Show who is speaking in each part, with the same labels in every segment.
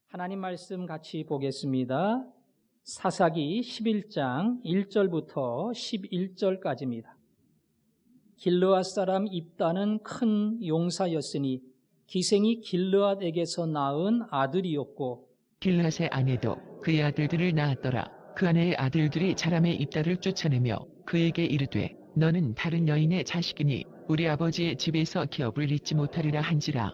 Speaker 1: 하나님 말씀 같이 보겠습니다. 사사기 11장 1절부터 11절까지입니다. 길르앗 사람 입다는 큰 용사였으니 기생이 길르앗에게서 낳은 아들이었고
Speaker 2: 길르앗의 아내도 그의 아들들을 낳았더라. 그 아내의 아들들이 사람의 입다를 쫓아내며 그에게 이르되 너는 다른 여인의 자식이니 우리 아버지의 집에서 기업을 잊지 못하리라 한지라.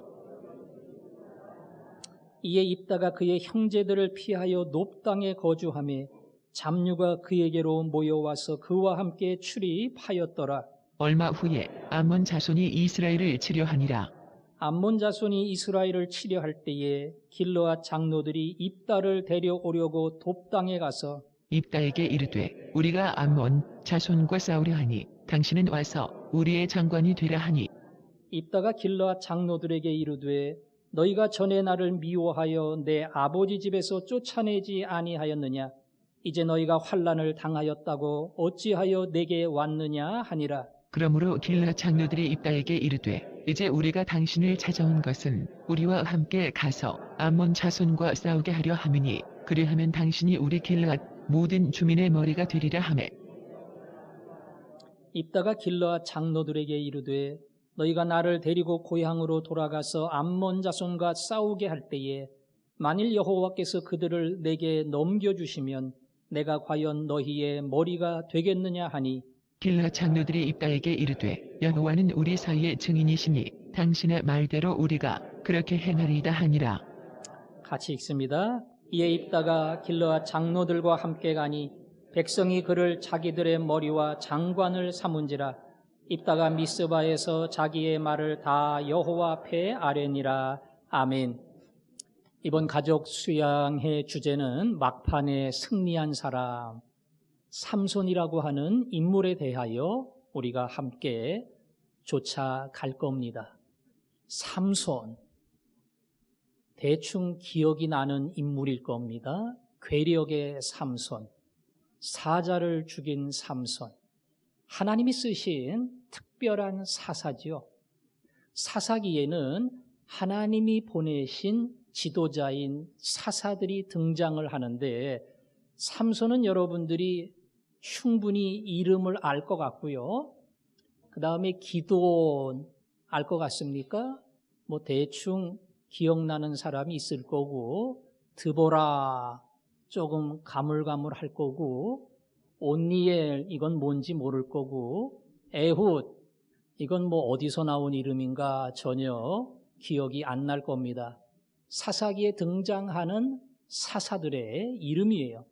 Speaker 1: 이에 입다가 그의 형제들을 피하여 높 땅에 거주하며 잡류가 그에게로 모여와서 그와 함께 출입하였더라.
Speaker 2: 얼마 후에 암몬 자손이 이스라엘을 치려하니라.
Speaker 1: 암몬 자손이 이스라엘을 치려할 때에 길르앗 장로들이 입다를 데려오려고 돕 땅에 가서
Speaker 2: 입다에게 이르되 우리가 암몬 자손과 싸우려 하니 당신은 와서 우리의 장관이 되라 하니
Speaker 1: 입다가 길르앗 장로들에게 이르되 너희가 전에 나를 미워하여 내 아버지 집에서 쫓아내지 아니하였느냐? 이제 너희가 환난을 당하였다고 어찌하여 내게 왔느냐 하니라.
Speaker 2: 그러므로 길르앗 장로들이 입다에게 이르되 이제 우리가 당신을 찾아온 것은 우리와 함께 가서 암몬 자손과 싸우게 하려 함이니 그리하면 당신이 우리 길르앗 모든 주민의 머리가 되리라 하매
Speaker 1: 입다가 길르앗 장로들에게 이르되 너희가 나를 데리고 고향으로 돌아가서 암몬 자손과 싸우게 할 때에 만일 여호와께서 그들을 내게 넘겨주시면 내가 과연 너희의 머리가 되겠느냐 하니
Speaker 2: 길르앗 장로들이 입다에게 이르되 여호와는 우리 사이의 증인이시니 당신의 말대로 우리가 그렇게 행하리이다 하니라.
Speaker 1: 같이 읽습니다. 이에 입다가 길르앗 장로들과 함께 가니 백성이 그를 자기들의 머리와 장관을 삼은지라. 입다가 미스바에서 자기의 말을 다 여호와 앞에 아뢰니라. 아멘. 이번 가족 수양회 주제는 막판에 승리한 사람 삼손이라고 하는 인물에 대하여 우리가 함께 쫓아갈 겁니다. 삼손, 대충 기억이 나는 인물일 겁니다. 괴력의 삼손, 사자를 죽인 삼손, 하나님이 쓰신 특별한 사사지요. 사사기에는 하나님이 보내신 지도자인 사사들이 등장을 하는데 삼손은 여러분들이 충분히 이름을 알 것 같고요. 그 다음에 기드온 알 것 같습니까? 뭐 대충 기억나는 사람이 있을 거고, 드보라 조금 가물가물할 거고, 온니엘 이건 뭔지 모를 거고, 에훗 이건 뭐 어디서 나온 이름인가 전혀 기억이 안 날 겁니다. 사사기에 등장하는 사사들의 이름이에요.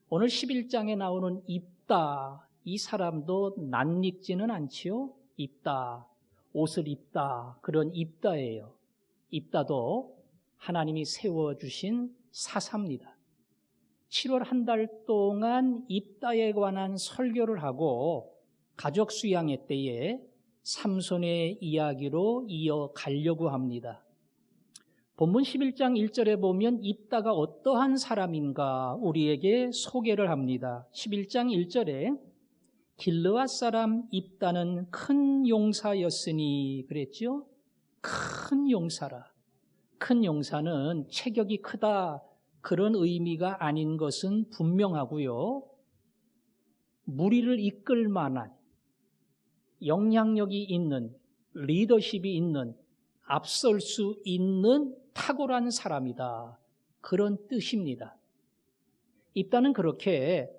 Speaker 1: 오늘 11장에 나오는 입다, 이 사람도 낯익지는 않지요. 입다, 옷을 입다, 그런 입다예요. 입다도 하나님이 세워주신 사사입니다. 7월 한 달 동안 입다에 관한 설교를 하고 가족 수양회 때에 삼손의 이야기로 이어가려고 합니다. 본문 11장 1절에 보면 입다가 어떠한 사람인가 우리에게 소개를 합니다. 11장 1절에 길르앗 사람 입다는 큰 용사였으니 그랬죠? 큰 용사라. 큰 용사는 체격이 크다 그런 의미가 아닌 것은 분명하고요. 무리를 이끌 만한 영향력이 있는 리더십이 있는 앞설 수 있는 탁월한 사람이다. 그런 뜻입니다. 입다는 그렇게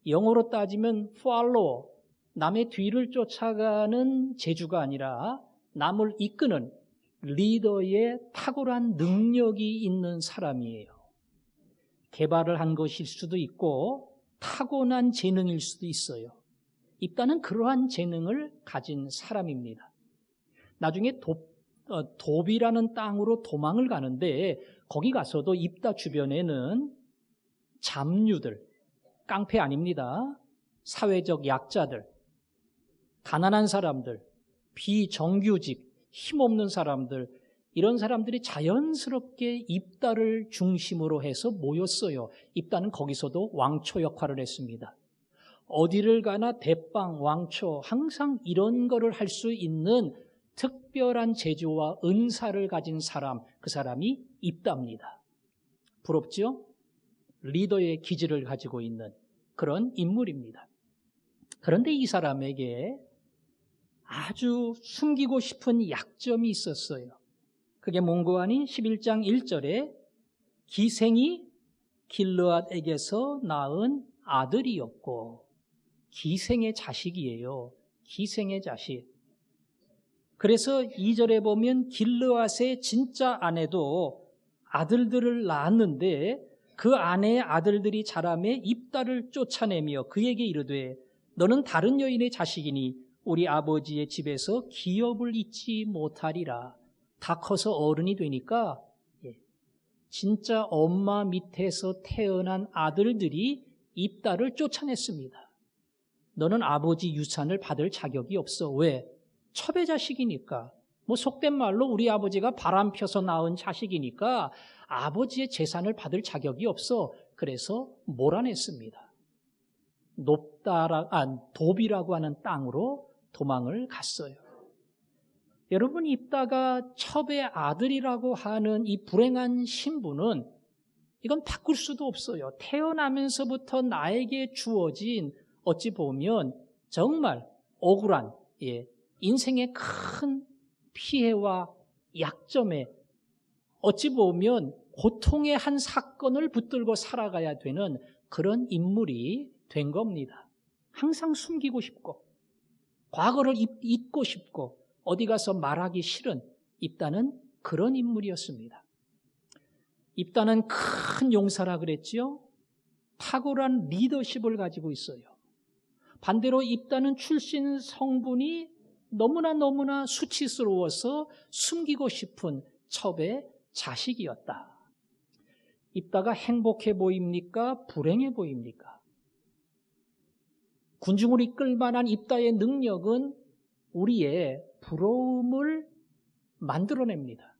Speaker 1: 영어로 따지면 follow, 남의 뒤를 쫓아가는 재주가 아니라 남을 이끄는 리더의 탁월한 능력이 있는 사람이에요. 개발을 한 것일 수도 있고 타고난 재능일 수도 있어요. 입다는 그러한 재능을 가진 사람입니다. 나중에 돕이라는 땅으로 도망을 가는데 거기 가서도 입다 주변에는 잡류들, 깡패 아닙니다. 사회적 약자들, 가난한 사람들, 비정규직, 힘없는 사람들, 이런 사람들이 자연스럽게 입다를 중심으로 해서 모였어요. 입다는 거기서도 왕초 역할을 했습니다. 어디를 가나 대빵, 왕초, 항상 이런 거를 할 수 있는 특별한 재주와 은사를 가진 사람, 그 사람이 입다입니다. 부럽죠? 리더의 기질을 가지고 있는 그런 인물입니다. 그런데 이 사람에게 아주 숨기고 싶은 약점이 있었어요. 그게 뭔고 하니 11장 1절에 기생이 길르앗에게서 낳은 아들이었고, 기생의 자식이에요. 기생의 자식. 그래서 2절에 보면 길르앗의 진짜 아내도 아들들을 낳았는데 그 아내의 아들들이 자라매 입다를 쫓아내며 그에게 이르되 너는 다른 여인의 자식이니 우리 아버지의 집에서 기업을 잊지 못하리라. 다 커서 어른이 되니까 진짜 엄마 밑에서 태어난 아들들이 입다를 쫓아냈습니다. 너는 아버지 유산을 받을 자격이 없어. 왜? 첩의 자식이니까. 속된 말로 우리 아버지가 바람 펴서 낳은 자식이니까 아버지의 재산을 받을 자격이 없어. 그래서 몰아냈습니다. 돕이라고 하는 땅으로 도망을 갔어요. 여러분, 입다가 첩의 아들이라고 하는 이 불행한 신분은 이건 바꿀 수도 없어요. 태어나면서부터 나에게 주어진 어찌 보면 정말 억울한 인생의 큰 피해와 약점에 어찌 보면 고통의 한 사건을 붙들고 살아가야 되는 그런 인물이 된 겁니다. 항상 숨기고 싶고 과거를 잊고 싶고 어디 가서 말하기 싫은 입다는 그런 인물이었습니다. 입다는 큰 용사라 그랬지요. 탁월한 리더십을 가지고 있어요. 반대로 입다는 출신 성분이 너무나 수치스러워서 숨기고 싶은 첩의 자식이었다. 입다가 행복해 보입니까? 불행해 보입니까? 군중을 이끌 만한 입다의 능력은 우리의 부러움을 만들어냅니다.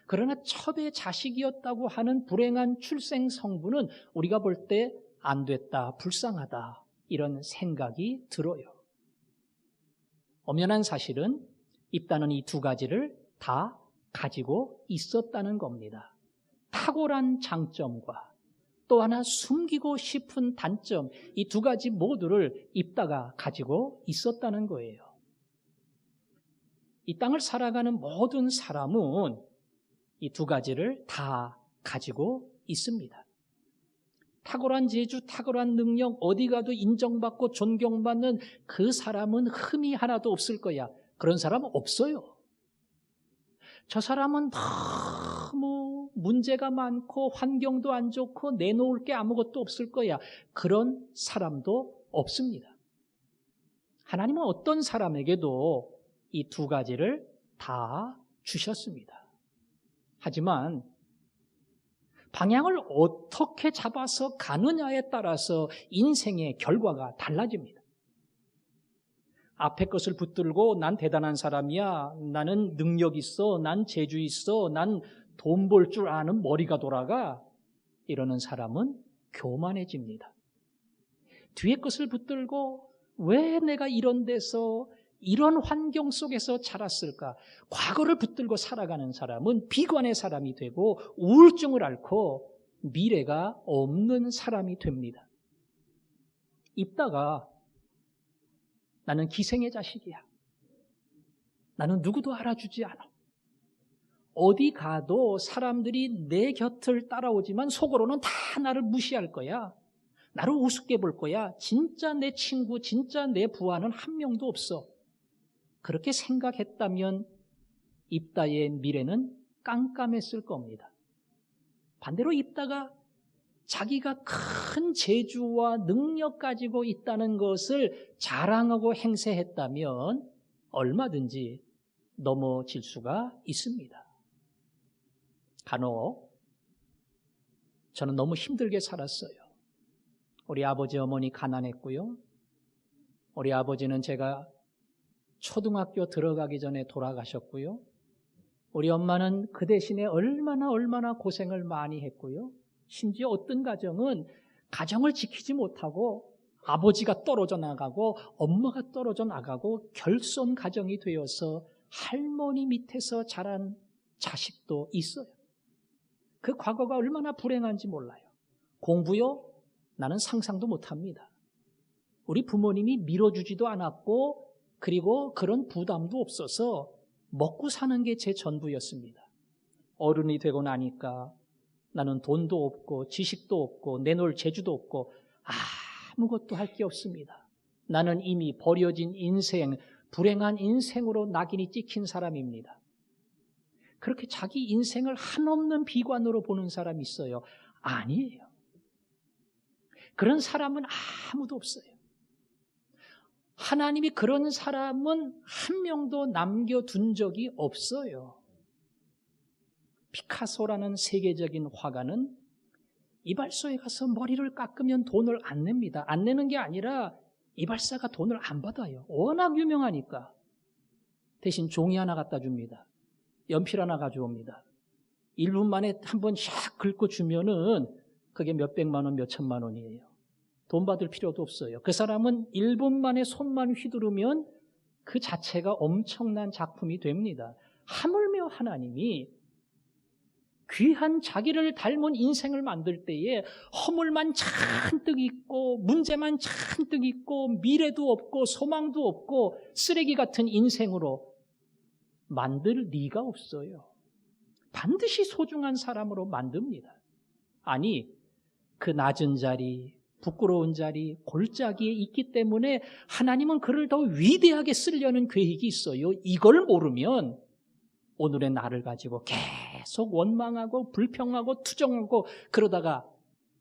Speaker 1: 그러나 첩의 자식이었다고 하는 불행한 출생 성분은 우리가 볼 때 안 됐다, 불쌍하다 이런 생각이 들어요. 엄연한 사실은 입다는 이 두 가지를 다 가지고 있었다는 겁니다. 탁월한 장점과 또 하나 숨기고 싶은 단점, 이 두 가지 모두를 입다가 가지고 있었다는 거예요. 이 땅을 살아가는 모든 사람은 이 두 가지를 다 가지고 있습니다. 탁월한 재주, 탁월한 능력, 어디 가도 인정받고 존경받는 그 사람은 흠이 하나도 없을 거야. 그런 사람은 없어요. 저 사람은 너무 문제가 많고 환경도 안 좋고 내놓을 게 아무것도 없을 거야. 그런 사람도 없습니다. 하나님은 어떤 사람에게도 이 두 가지를 다 주셨습니다. 하지만 방향을 어떻게 잡아서 가느냐에 따라서 인생의 결과가 달라집니다. 앞에 것을 붙들고 난 대단한 사람이야, 나는 능력 있어, 난 재주 있어, 난 돈 벌 줄 아는 머리가 돌아가, 이러는 사람은 교만해집니다. 뒤에 것을 붙들고 왜 내가 이런 데서 이런 환경 속에서 자랐을까? 과거를 붙들고 살아가는 사람은 비관의 사람이 되고 우울증을 앓고 미래가 없는 사람이 됩니다. 입다가 나는 기생의 자식이야. 나는 누구도 알아주지 않아. 어디 가도 사람들이 내 곁을 따라오지만 속으로는 다 나를 무시할 거야. 나를 우습게 볼 거야. 진짜 내 친구, 진짜 내 부하는 한 명도 없어. 그렇게 생각했다면 입다의 미래는 깜깜했을 겁니다. 반대로 입다가 자기가 큰 재주와 능력 가지고 있다는 것을 자랑하고 행세했다면 얼마든지 넘어질 수가 있습니다. 간혹 저는 너무 힘들게 살았어요. 우리 아버지 어머니 가난했고요. 우리 아버지는 제가 초등학교 들어가기 전에 돌아가셨고요. 우리 엄마는 그 대신에 얼마나 고생을 많이 했고요. 심지어 어떤 가정은 가정을 지키지 못하고 아버지가 떨어져 나가고 엄마가 떨어져 나가고 결손 가정이 되어서 할머니 밑에서 자란 자식도 있어요. 그 과거가 얼마나 불행한지 몰라요. 공부요? 나는 상상도 못합니다. 우리 부모님이 밀어주지도 않았고 그리고 그런 부담도 없어서 먹고 사는 게 제 전부였습니다. 어른이 되고 나니까 나는 돈도 없고 지식도 없고 내놓을 재주도 없고 아무것도 할 게 없습니다. 나는 이미 버려진 인생, 불행한 인생으로 낙인이 찍힌 사람입니다. 그렇게 자기 인생을 한없는 비관으로 보는 사람이 있어요. 아니에요. 그런 사람은 아무도 없어요. 하나님이 그런 사람은 한 명도 남겨둔 적이 없어요. 피카소라는 세계적인 화가는 이발소에 가서 머리를 깎으면 돈을 안 냅니다. 안 내는 게 아니라 이발사가 돈을 안 받아요. 워낙 유명하니까. 대신 종이 하나 갖다 줍니다. 연필 하나 가져옵니다. 1분 만에 한 번 샥 긁고 주면은 그게 몇백만 원, 몇천만 원이에요. 돈 받을 필요도 없어요. 그 사람은 1분 만에 손만 휘두르면 그 자체가 엄청난 작품이 됩니다. 하물며 하나님이 귀한 자기를 닮은 인생을 만들 때에 허물만 잔뜩 있고 문제만 잔뜩 있고 미래도 없고 소망도 없고 쓰레기 같은 인생으로 만들 리가 없어요. 반드시 소중한 사람으로 만듭니다. 아니, 그 낮은 자리, 부끄러운 자리, 골짜기에 있기 때문에 하나님은 그를 더 위대하게 쓰려는 계획이 있어요. 이걸 모르면 오늘의 나를 가지고 계속 원망하고 불평하고 투정하고 그러다가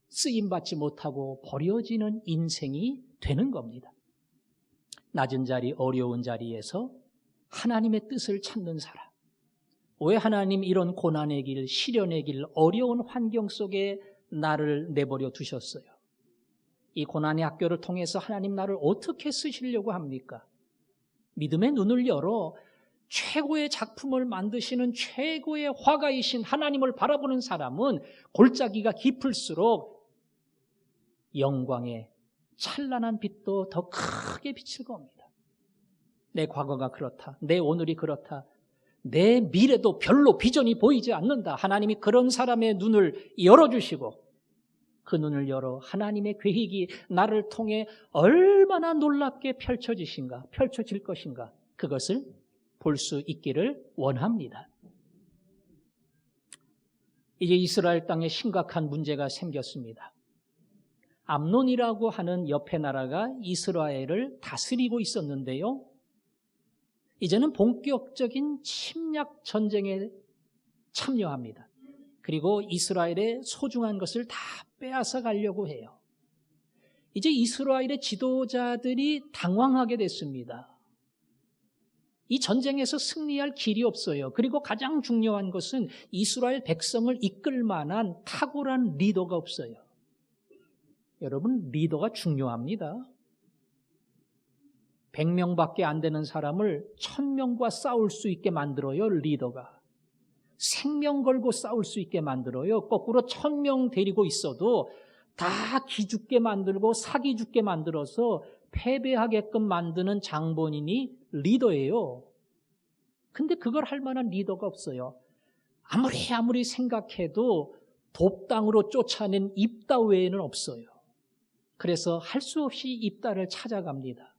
Speaker 1: 쓰임받지 못하고 버려지는 인생이 되는 겁니다. 낮은 자리, 어려운 자리에서 하나님의 뜻을 찾는 사람. 왜 하나님 이런 고난의 길, 시련의 길, 어려운 환경 속에 나를 내버려 두셨어요? 이 고난의 학교를 통해서 하나님 나를 어떻게 쓰시려고 합니까? 믿음의 눈을 열어 최고의 작품을 만드시는 최고의 화가이신 하나님을 바라보는 사람은 골짜기가 깊을수록 영광의 찬란한 빛도 더 크게 비칠 겁니다. 내 과거가 그렇다. 내 오늘이 그렇다. 내 미래도 별로 비전이 보이지 않는다. 하나님이 그런 사람의 눈을 열어주시고 그 눈을 열어 하나님의 계획이 나를 통해 얼마나 놀랍게 펼쳐질 것인가 그것을 볼 수 있기를 원합니다. 이제 이스라엘 땅에 심각한 문제가 생겼습니다. 암논이라고 하는 옆에 나라가 이스라엘을 다스리고 있었는데요. 이제는 본격적인 침략 전쟁에 참여합니다. 그리고 이스라엘의 소중한 것을 다 빼앗아 가려고 해요. 이제 이스라엘의 지도자들이 당황하게 됐습니다. 이 전쟁에서 승리할 길이 없어요. 그리고 가장 중요한 것은 이스라엘 백성을 이끌 만한 탁월한 리더가 없어요. 여러분, 리더가 중요합니다. 100명밖에 안 되는 사람을 1000명과 싸울 수 있게 만들어요, 리더가. 생명 걸고 싸울 수 있게 만들어요. 거꾸로 1000명 데리고 있어도 다 기죽게 만들고 사기 죽게 만들어서 패배하게끔 만드는 장본인이 리더예요. 근데 그걸 할 만한 리더가 없어요. 아무리 생각해도 돕당으로 쫓아낸 입다 외에는 없어요. 그래서 할 수 없이 입다를 찾아갑니다.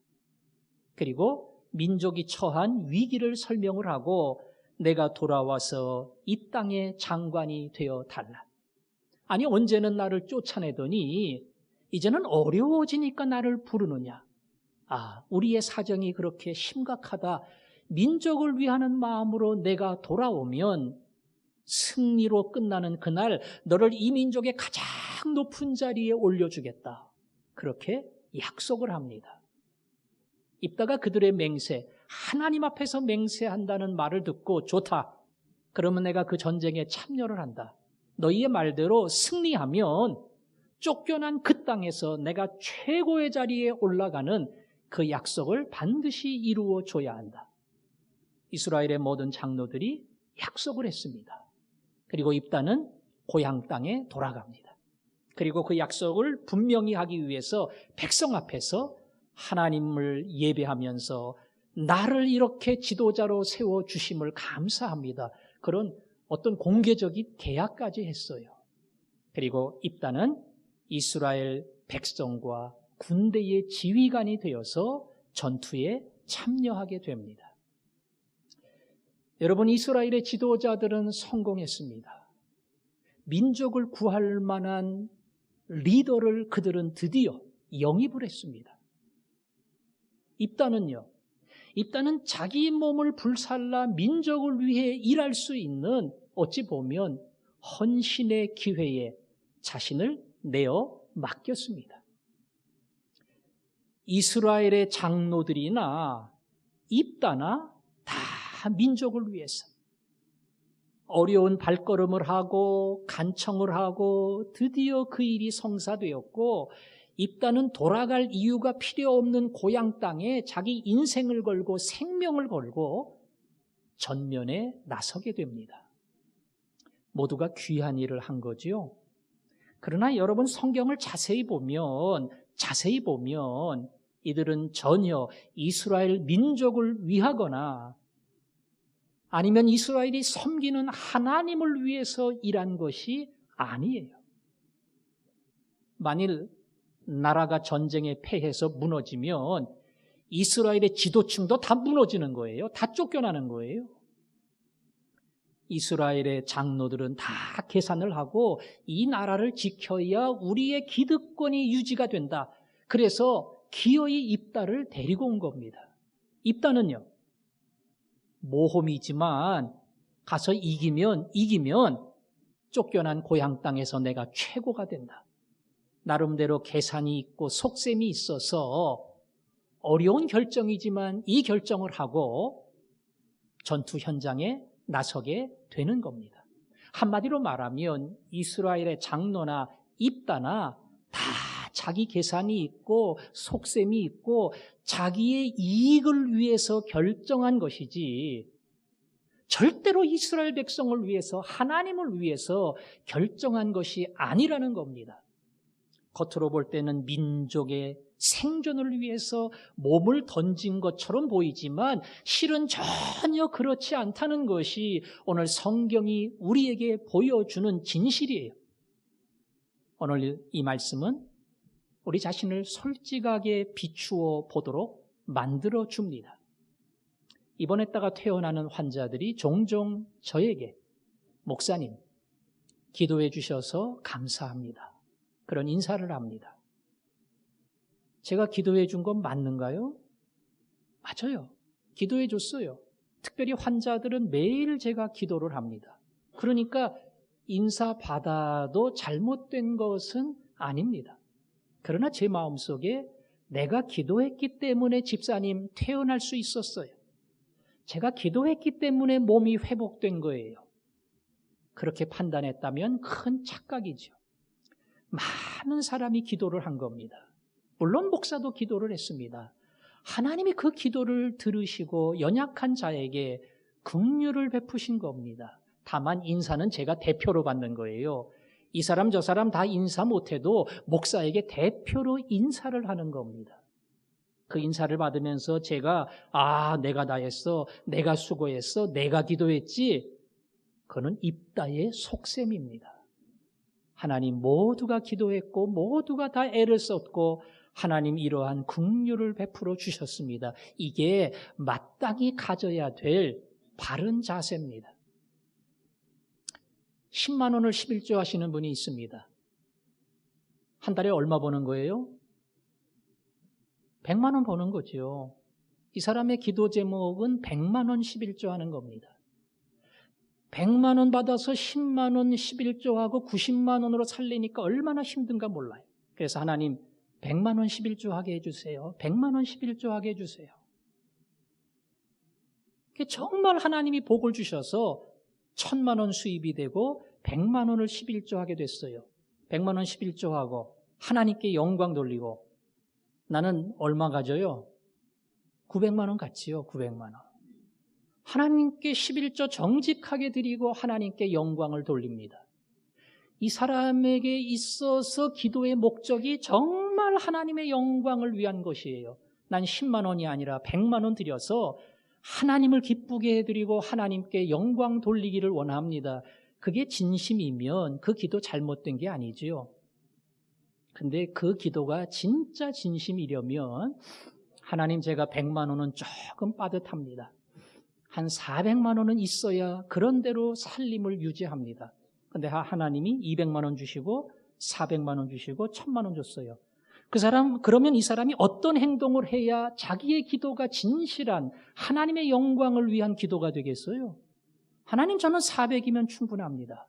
Speaker 1: 그리고 민족이 처한 위기를 설명을 하고 내가 돌아와서 이 땅의 장관이 되어 달라. 아니, 언제는 나를 쫓아내더니 이제는 어려워지니까 나를 부르느냐. 우리의 사정이 그렇게 심각하다. 민족을 위하는 마음으로 내가 돌아오면 승리로 끝나는 그날 너를 이 민족의 가장 높은 자리에 올려주겠다. 그렇게 약속을 합니다. 입다가 그들의 맹세, 하나님 앞에서 맹세한다는 말을 듣고 좋다. 그러면 내가 그 전쟁에 참여를 한다. 너희의 말대로 승리하면 쫓겨난 그 땅에서 내가 최고의 자리에 올라가는 그 약속을 반드시 이루어 줘야 한다. 이스라엘의 모든 장로들이 약속을 했습니다. 그리고 입다는 고향 땅에 돌아갑니다. 그리고 그 약속을 분명히 하기 위해서 백성 앞에서 하나님을 예배하면서 나를 이렇게 지도자로 세워주심을 감사합니다. 그런 어떤 공개적인 계약까지 했어요. 그리고 입다는 이스라엘 백성과 군대의 지휘관이 되어서 전투에 참여하게 됩니다. 여러분, 이스라엘의 지도자들은 성공했습니다. 민족을 구할 만한 리더를 그들은 드디어 영입을 했습니다. 입다는 자기 몸을 불살라 민족을 위해 일할 수 있는 어찌 보면 헌신의 기회에 자신을 내어 맡겼습니다. 이스라엘의 장로들이나 입다나 다 민족을 위해서 어려운 발걸음을 하고 간청을 하고 드디어 그 일이 성사되었고, 입다는 돌아갈 이유가 필요 없는 고향 땅에 자기 인생을 걸고 생명을 걸고 전면에 나서게 됩니다. 모두가 귀한 일을 한 거지요. 그러나 여러분, 성경을 자세히 보면 이들은 전혀 이스라엘 민족을 위하거나 아니면 이스라엘이 섬기는 하나님을 위해서 일한 것이 아니에요. 만일 나라가 전쟁에 패해서 무너지면 이스라엘의 지도층도 다 무너지는 거예요. 다 쫓겨나는 거예요. 이스라엘의 장로들은 다 계산을 하고 이 나라를 지켜야 우리의 기득권이 유지가 된다. 그래서 기어이 입다를 데리고 온 겁니다. 입다는요, 모험이지만 가서 이기면 쫓겨난 고향 땅에서 내가 최고가 된다. 나름대로 계산이 있고 속셈이 있어서 어려운 결정이지만 이 결정을 하고 전투 현장에 나서게 되는 겁니다. 한마디로 말하면 이스라엘의 장로나 입다나 다 자기 계산이 있고 속셈이 있고 자기의 이익을 위해서 결정한 것이지 절대로 이스라엘 백성을 위해서, 하나님을 위해서 결정한 것이 아니라는 겁니다. 겉으로 볼 때는 민족의 생존을 위해서 몸을 던진 것처럼 보이지만 실은 전혀 그렇지 않다는 것이 오늘 성경이 우리에게 보여주는 진실이에요. 오늘 이 말씀은 우리 자신을 솔직하게 비추어 보도록 만들어 줍니다. 입원했다가 퇴원하는 환자들이 종종 저에게 목사님, 기도해 주셔서 감사합니다. 그런 인사를 합니다. 제가 기도해 준 건 맞는가요? 맞아요. 기도해 줬어요. 특별히 환자들은 매일 제가 기도를 합니다. 그러니까 인사 받아도 잘못된 것은 아닙니다. 그러나 제 마음속에 내가 기도했기 때문에 집사님 퇴원할 수 있었어요. 제가 기도했기 때문에 몸이 회복된 거예요. 그렇게 판단했다면 큰 착각이죠. 많은 사람이 기도를 한 겁니다. 물론 목사도 기도를 했습니다. 하나님이 그 기도를 들으시고 연약한 자에게 긍휼을 베푸신 겁니다. 다만 인사는 제가 대표로 받는 거예요. 이 사람 저 사람 다 인사 못해도 목사에게 대표로 인사를 하는 겁니다. 그 인사를 받으면서 제가 내가 다 했어, 내가 수고했어, 내가 기도했지, 그는 입다의 속셈입니다. 하나님 모두가 기도했고 모두가 다 애를 썼고 하나님 이러한 긍휼을 베풀어 주셨습니다. 이게 마땅히 가져야 될 바른 자세입니다. 10만 원을 11조 하시는 분이 있습니다. 한 달에 얼마 버는 거예요? 100만 원 버는 거죠. 이 사람의 기도 제목은 100만 원 11조 하는 겁니다. 100만 원 받아서 10만 원 11조 하고 90만 원으로 살리니까 얼마나 힘든가 몰라요. 그래서 하나님 100만 원 11조 하게 해주세요. 100만 원 11조 하게 해주세요. 정말 하나님이 복을 주셔서 1000만 원 수입이 되고 100만 원을 11조 하게 됐어요. 100만 원 11조 하고 하나님께 영광 돌리고 나는 얼마 가져요? 900만 원 갖지요. 900만 원. 하나님께 11조 정직하게 드리고 하나님께 영광을 돌립니다. 이 사람에게 있어서 기도의 목적이 정말 하나님의 영광을 위한 것이에요. 난 10만 원이 아니라 100만 원 드려서 하나님을 기쁘게 해드리고 하나님께 영광 돌리기를 원합니다. 그게 진심이면 그 기도 잘못된 게 아니지요. 근데 그 기도가 진짜 진심이려면 하나님, 제가 100만 원은 조금 빠듯합니다. 한 400만 원은 있어야 그런 대로 살림을 유지합니다. 근데 하나님이 200만 원 주시고 400만 원 주시고 1000만 원 줬어요. 그러면 이 사람이 어떤 행동을 해야 자기의 기도가 진실한 하나님의 영광을 위한 기도가 되겠어요? 하나님, 저는 400이면 충분합니다.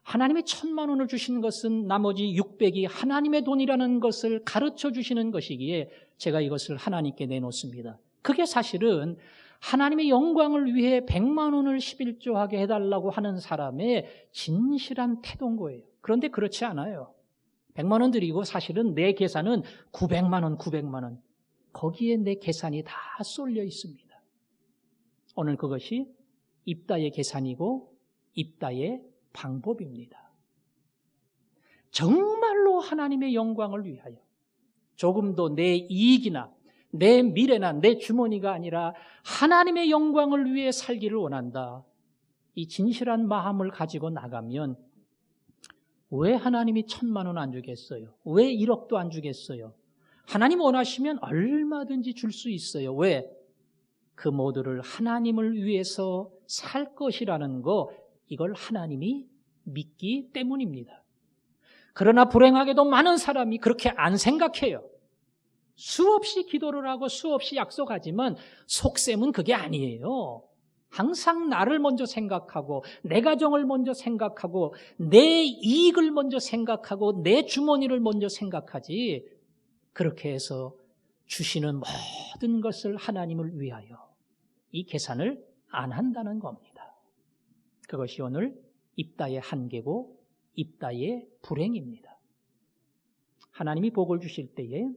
Speaker 1: 하나님이 1000만 원을 주신 것은 나머지 600이 하나님의 돈이라는 것을 가르쳐 주시는 것이기에 제가 이것을 하나님께 내놓습니다. 그게 사실은 하나님의 영광을 위해 100만 원을 11조하게 해달라고 하는 사람의 진실한 태도인 거예요. 그런데 그렇지 않아요. 100만 원 드리고 사실은 내 계산은 900만 원, 900만 원. 거기에 내 계산이 다 쏠려 있습니다. 오늘 그것이 입다의 계산이고 입다의 방법입니다. 정말로 하나님의 영광을 위하여 조금도 내 이익이나 내 미래나 내 주머니가 아니라 하나님의 영광을 위해 살기를 원한다. 이 진실한 마음을 가지고 나가면 왜 하나님이 1000만 원 안 주겠어요? 왜 1억도 안 주겠어요? 하나님 원하시면 얼마든지 줄 수 있어요. 왜? 그 모두를 하나님을 위해서 살 것이라는 거, 이걸 하나님이 믿기 때문입니다. 그러나 불행하게도 많은 사람이 그렇게 안 생각해요. 수없이 기도를 하고 수없이 약속하지만 속셈은 그게 아니에요. 항상 나를 먼저 생각하고 내 가정을 먼저 생각하고 내 이익을 먼저 생각하고 내 주머니를 먼저 생각하지, 그렇게 해서 주시는 모든 것을 하나님을 위하여 이 계산을 안 한다는 겁니다. 그것이 오늘 입다의 한계고 입다의 불행입니다. 하나님이 복을 주실 때에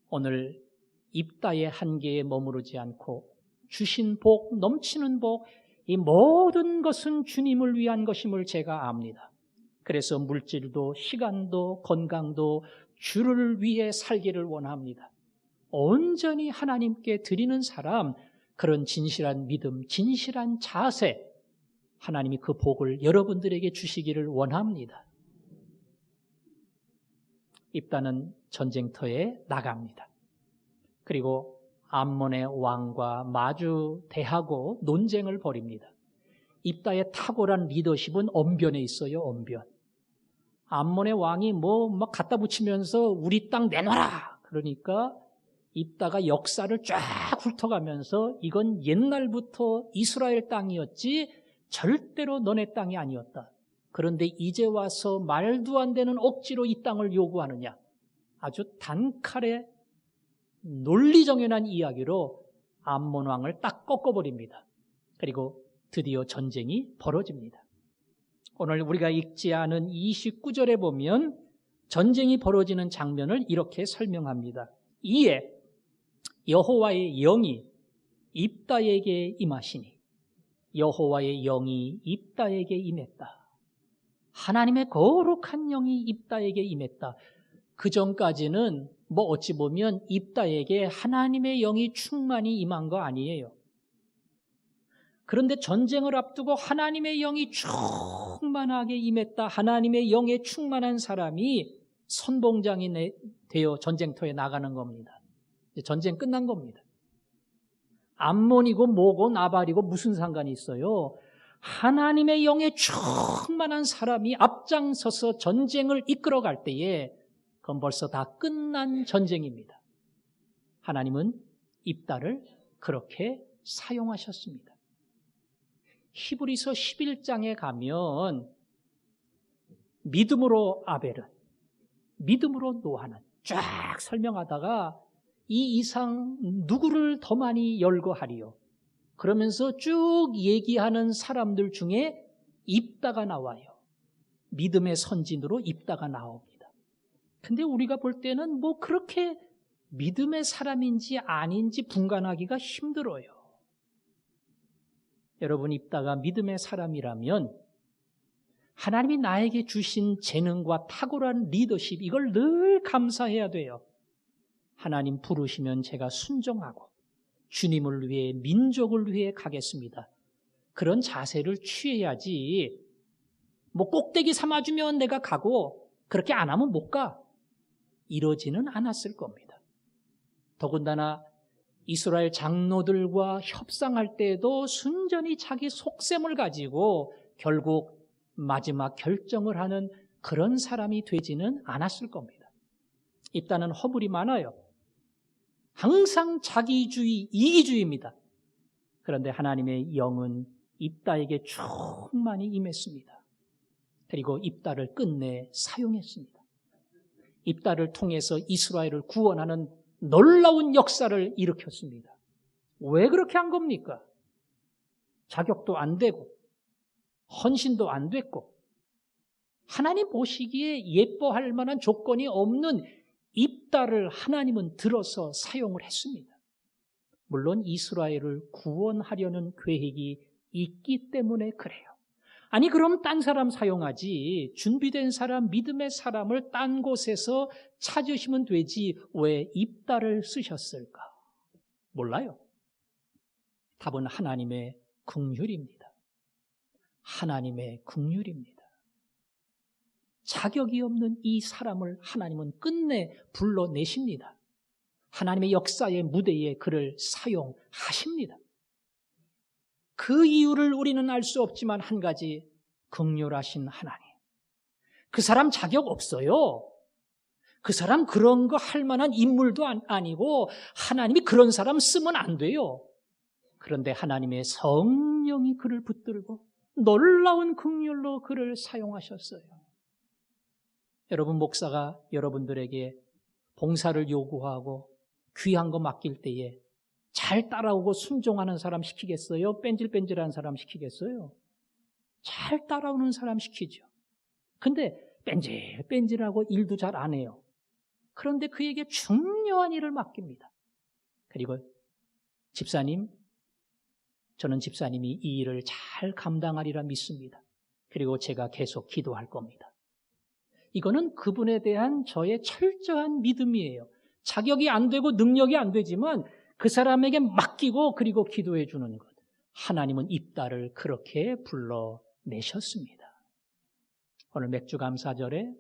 Speaker 1: 오늘 입다의 한계에 머무르지 않고 주신 복, 넘치는 복, 이 모든 것은 주님을 위한 것임을 제가 압니다. 그래서 물질도 시간도 건강도 주를 위해 살기를 원합니다. 온전히 하나님께 드리는 사람, 그런 진실한 믿음, 진실한 자세, 하나님이 그 복을 여러분들에게 주시기를 원합니다. 입다는 전쟁터에 나갑니다. 그리고 암몬의 왕과 마주 대하고 논쟁을 벌입니다. 입다의 탁월한 리더십은 언변에 있어요. 언변. 암몬의 왕이 막 갖다 붙이면서 우리 땅 내놔라, 그러니까 입다가 역사를 쫙 훑어가면서 이건 옛날부터 이스라엘 땅이었지 절대로 너네 땅이 아니었다. 그런데 이제 와서 말도 안 되는 억지로 이 땅을 요구하느냐. 아주 단칼에 논리정연한 이야기로 암몬 왕을 딱 꺾어버립니다. 그리고 드디어 전쟁이 벌어집니다. 오늘 우리가 읽지 않은 29절에 보면 전쟁이 벌어지는 장면을 이렇게 설명합니다. 이에 여호와의 영이 입다에게 임하시니, 여호와의 영이 입다에게 임했다. 하나님의 거룩한 영이 입다에게 임했다. 그 전까지는 어찌 보면 입다에게 하나님의 영이 충만히 임한 거 아니에요. 그런데 전쟁을 앞두고 하나님의 영이 충만하게 임했다. 하나님의 영에 충만한 사람이 선봉장이 되어 전쟁터에 나가는 겁니다. 전쟁 끝난 겁니다. 암몬이고 뭐고 나발이고 무슨 상관이 있어요? 하나님의 영에 충만한 사람이 앞장서서 전쟁을 이끌어갈 때에 그건 벌써 다 끝난 전쟁입니다. 하나님은 입다를 그렇게 사용하셨습니다. 히브리서 11장에 가면 믿음으로 아벨은, 믿음으로 노아는 쫙 설명하다가 이 이상 누구를 더 많이 열거하리요? 그러면서 쭉 얘기하는 사람들 중에 입다가 나와요. 믿음의 선진으로 입다가 나옵니다. 근데 우리가 볼 때는 그렇게 믿음의 사람인지 아닌지 분간하기가 힘들어요. 여러분, 입다가 믿음의 사람이라면 하나님이 나에게 주신 재능과 탁월한 리더십, 이걸 늘 감사해야 돼요. 하나님 부르시면 제가 순종하고, 주님을 위해, 민족을 위해 가겠습니다. 그런 자세를 취해야지 뭐 꼭대기 삼아주면 내가 가고 그렇게 안 하면 못 가. 이러지는 않았을 겁니다. 더군다나 이스라엘 장로들과 협상할 때에도 순전히 자기 속셈을 가지고 결국 마지막 결정을 하는 그런 사람이 되지는 않았을 겁니다. 입다는 허물이 많아요. 항상 자기주의, 이기주의입니다. 그런데 하나님의 영은 입다에게 충만히 임했습니다. 그리고 입다를 끝내 사용했습니다. 입다를 통해서 이스라엘을 구원하는 놀라운 역사를 일으켰습니다. 왜 그렇게 한 겁니까? 자격도 안 되고 헌신도 안 됐고 하나님 보시기에 예뻐할 만한 조건이 없는 입다를 하나님은 들어서 사용을 했습니다. 물론 이스라엘을 구원하려는 계획이 있기 때문에 그래요. 아니 그럼 딴 사람 사용하지, 준비된 사람, 믿음의 사람을 딴 곳에서 찾으시면 되지 왜 입다를 쓰셨을까? 몰라요. 답은 하나님의 긍휼입니다. 하나님의 긍휼입니다. 자격이 없는 이 사람을 하나님은 끝내 불러내십니다. 하나님의 역사의 무대에 그를 사용하십니다. 그 이유를 우리는 알 수 없지만 한 가지, 긍휼하신 하나님. 그 사람 자격 없어요. 그 사람 그런 거 할 만한 인물도 아니고 하나님이 그런 사람 쓰면 안 돼요. 그런데 하나님의 성령이 그를 붙들고 놀라운 긍휼로 그를 사용하셨어요. 여러분, 목사가 여러분들에게 봉사를 요구하고 귀한 거 맡길 때에 잘 따라오고 순종하는 사람 시키겠어요? 뺀질뺀질한 사람 시키겠어요? 잘 따라오는 사람 시키죠. 근데 뺀질뺀질하고 일도 잘 안 해요. 그런데 그에게 중요한 일을 맡깁니다. 그리고 집사님, 저는 집사님이 이 일을 잘 감당하리라 믿습니다. 그리고 제가 계속 기도할 겁니다. 이거는 그분에 대한 저의 철저한 믿음이에요. 자격이 안 되고 능력이 안 되지만 그 사람에게 맡기고 그리고 기도해 주는 것. 하나님은 입다를 그렇게 불러내셨습니다. 오늘 맥주감사절에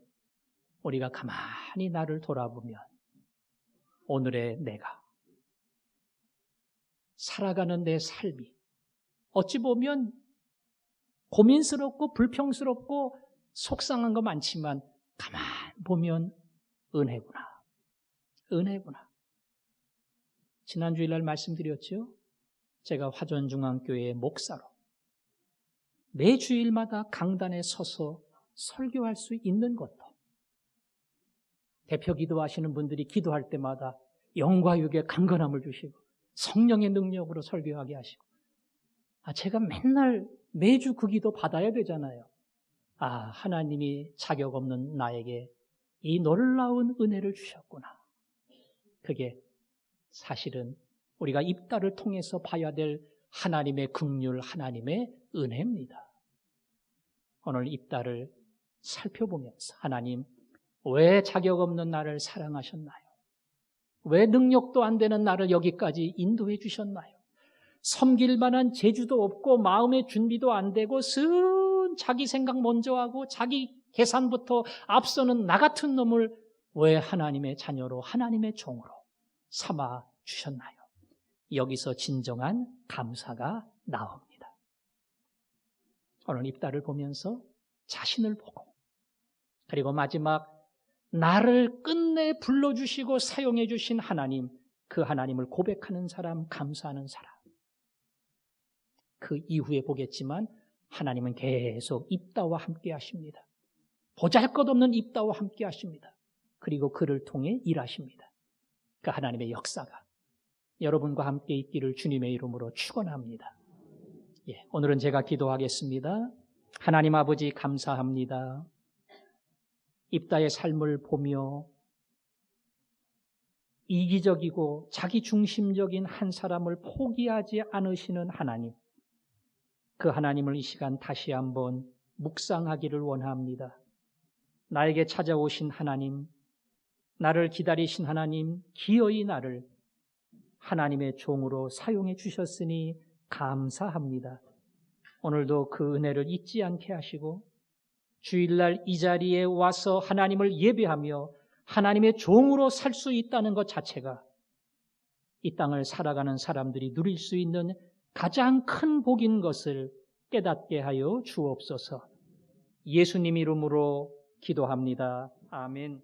Speaker 1: 우리가 가만히 나를 돌아보면 오늘의 내가 살아가는 내 삶이 어찌 보면 고민스럽고 불평스럽고 속상한 거 많지만 가만 보면 은혜구나. 은혜구나. 지난 주일날 말씀드렸죠. 제가 화전중앙교회 목사로 매 주일마다 강단에 서서 설교할 수 있는 것도 대표 기도하시는 분들이 기도할 때마다 영과 육의 강건함을 주시고 성령의 능력으로 설교하게 하시고 제가 맨날 매주 그 기도 받아야 되잖아요. 하나님이 자격 없는 나에게 이 놀라운 은혜를 주셨구나. 그게 사실은 우리가 입다를 통해서 봐야 될 하나님의 긍휼, 하나님의 은혜입니다. 오늘 입다를 살펴보면서 하나님, 왜 자격 없는 나를 사랑하셨나요? 왜 능력도 안 되는 나를 여기까지 인도해 주셨나요? 섬길 만한 재주도 없고 마음의 준비도 안 되고 순 자기 생각 먼저 하고 자기 계산부터 앞서는 나 같은 놈을 왜 하나님의 자녀로 하나님의 종으로 삼아 주셨나요? 여기서 진정한 감사가 나옵니다. 오늘 입다를 보면서 자신을 보고 그리고 마지막 나를 끝내 불러주시고 사용해 주신 하나님, 그 하나님을 고백하는 사람, 감사하는 사람. 그 이후에 보겠지만 하나님은 계속 입다와 함께 하십니다. 보잘것없는 입다와 함께 하십니다. 그리고 그를 통해 일하십니다. 그 하나님의 역사가 여러분과 함께 있기를 주님의 이름으로 축원합니다. 오늘은 제가 기도하겠습니다. 하나님 아버지 감사합니다. 입다의 삶을 보며 이기적이고 자기중심적인 한 사람을 포기하지 않으시는 하나님, 그 하나님을 이 시간 다시 한번 묵상하기를 원합니다. 나에게 찾아오신 하나님, 나를 기다리신 하나님, 기어이 나를 하나님의 종으로 사용해 주셨으니 감사합니다. 오늘도 그 은혜를 잊지 않게 하시고 주일날 이 자리에 와서 하나님을 예배하며 하나님의 종으로 살 수 있다는 것 자체가 이 땅을 살아가는 사람들이 누릴 수 있는 가장 큰 복인 것을 깨닫게 하여 주옵소서. 예수님 이름으로 기도합니다. 아멘.